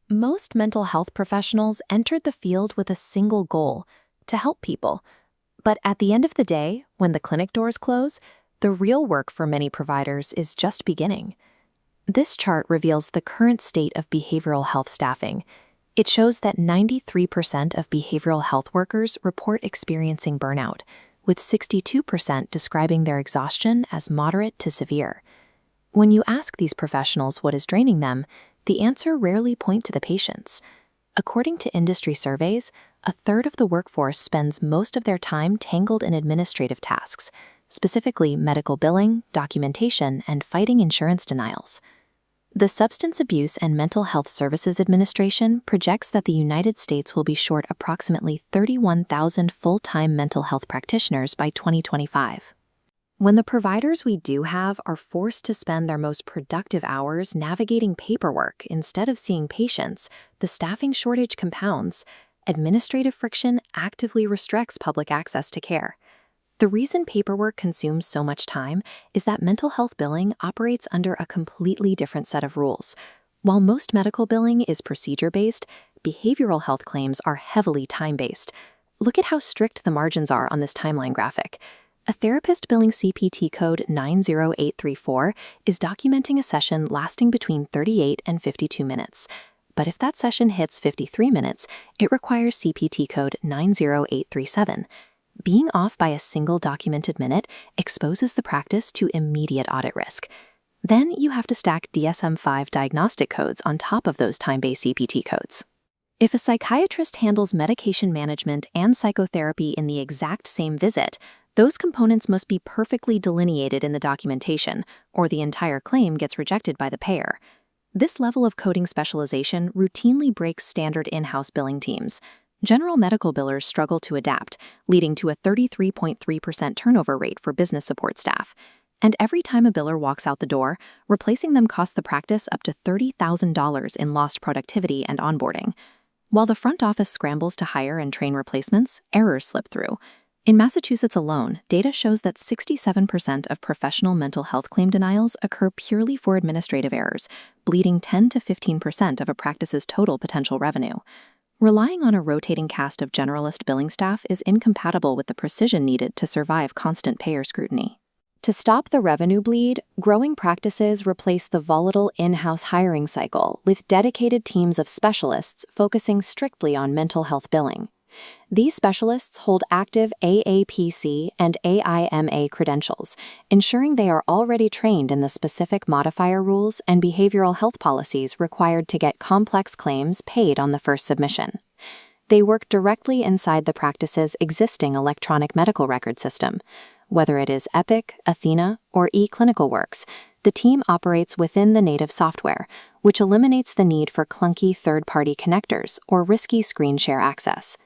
Most mental health professionals entered the field with a single goal: to help people. But at the end of the day, when the clinic doors close, the real work for many providers is just beginning. This chart reveals the current state of behavioral health staffing. It shows that 93% of behavioral health workers report experiencing burnout, with 62% describing their exhaustion as moderate to severe. When you ask these professionals what is draining them, the answer rarely points to the patients. According to industry surveys, a third of the workforce spends most of their time tangled in administrative tasks, specifically medical billing, documentation, and fighting insurance denials. The Substance Abuse and Mental Health Services Administration projects that the United States will be short approximately 31,000 full-time mental health practitioners by 2025. When the providers we do have are forced to spend their most productive hours navigating paperwork instead of seeing patients, the staffing shortage compounds. Administrative friction actively restricts public access to care. The reason paperwork consumes so much time is that mental health billing operates under a completely different set of rules. While most medical billing is procedure-based, behavioral health claims are heavily time-based. Look at how strict the margins are on this timeline graphic. A therapist billing CPT code 90834 is documenting a session lasting between 38 and 52 minutes. But if that session hits 53 minutes, it requires CPT code 90837. Being off by a single documented minute exposes the practice to immediate audit risk. Then you have to stack DSM-5 diagnostic codes on top of those time-based CPT codes. If a psychiatrist handles medication management and psychotherapy in the exact same visit, those components must be perfectly delineated in the documentation, or the entire claim gets rejected by the payer. This level of coding specialization routinely breaks standard in-house billing teams. General medical billers struggle to adapt, leading to a 33.3% turnover rate for business support staff. And every time a biller walks out the door, replacing them costs the practice up to $30,000 in lost productivity and onboarding. While the front office scrambles to hire and train replacements, errors slip through. In Massachusetts alone, data shows that 67% of professional mental health claim denials occur purely for administrative errors, bleeding 10 to 15% of a practice's total potential revenue. Relying on a rotating cast of generalist billing staff is incompatible with the precision needed to survive constant payer scrutiny. To stop the revenue bleed, growing practices replace the volatile in-house hiring cycle with dedicated teams of specialists focusing strictly on mental health billing. These specialists hold active AAPC and AIMA credentials, ensuring they are already trained in the specific modifier rules and behavioral health policies required to get complex claims paid on the first submission. They work directly inside the practice's existing electronic medical record system. Whether it is Epic, Athena, or eClinicalWorks, the team operates within the native software, which eliminates the need for clunky third-party connectors or risky screen share access.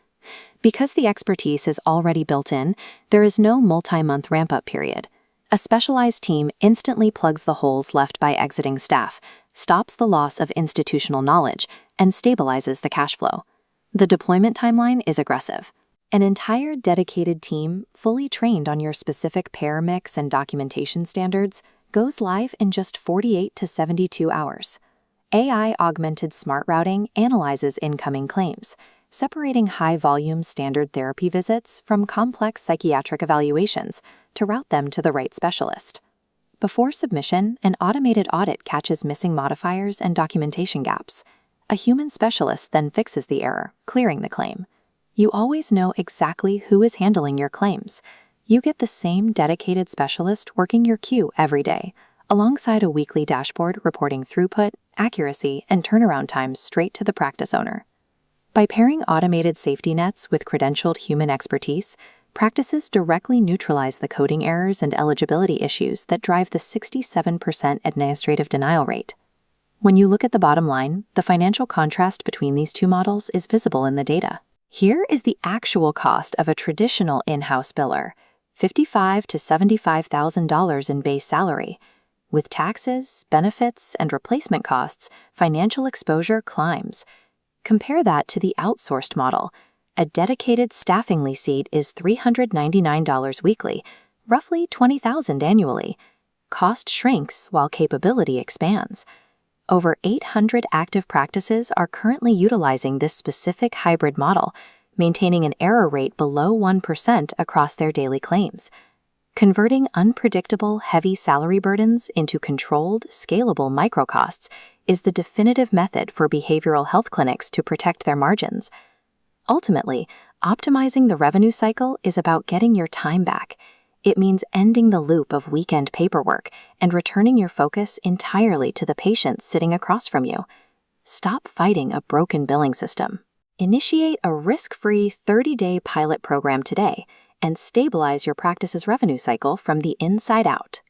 Because the expertise is already built in, there is no multi-month ramp-up period. A specialized team instantly plugs the holes left by exiting staff, stops the loss of institutional knowledge, and stabilizes the cash flow. The deployment timeline is aggressive. An entire dedicated team, fully trained on your specific payer mix and documentation standards, goes live in just 48 to 72 hours. AI-augmented smart routing analyzes incoming claims, separating high-volume standard therapy visits from complex psychiatric evaluations to route them to the right specialist. Before submission, an automated audit catches missing modifiers and documentation gaps. A human specialist then fixes the error, clearing the claim. You always know exactly who is handling your claims. You get the same dedicated specialist working your queue every day, alongside a weekly dashboard reporting throughput, accuracy, and turnaround times straight to the practice owner. By pairing automated safety nets with credentialed human expertise, practices directly neutralize the coding errors and eligibility issues that drive the 67% administrative denial rate. When you look at the bottom line, the financial contrast between these two models is visible in the data. Here is the actual cost of a traditional in-house biller, $55,000 to $75,000 in base salary. With taxes, benefits, and replacement costs, financial exposure climbs. Compare that to the outsourced model. A dedicated Staffingly seat is $399 weekly, roughly $20,000 annually. Cost shrinks while capability expands. Over 800 active practices are currently utilizing this specific hybrid model, maintaining an error rate below 1% across their daily claims. Converting unpredictable, heavy salary burdens into controlled, scalable microcosts is the definitive method for behavioral health clinics to protect their margins. Ultimately, optimizing the revenue cycle is about getting your time back. It means ending the loop of weekend paperwork and returning your focus entirely to the patients sitting across from you. Stop fighting a broken billing system. Initiate a risk-free 30-day pilot program today and stabilize your practice's revenue cycle from the inside out.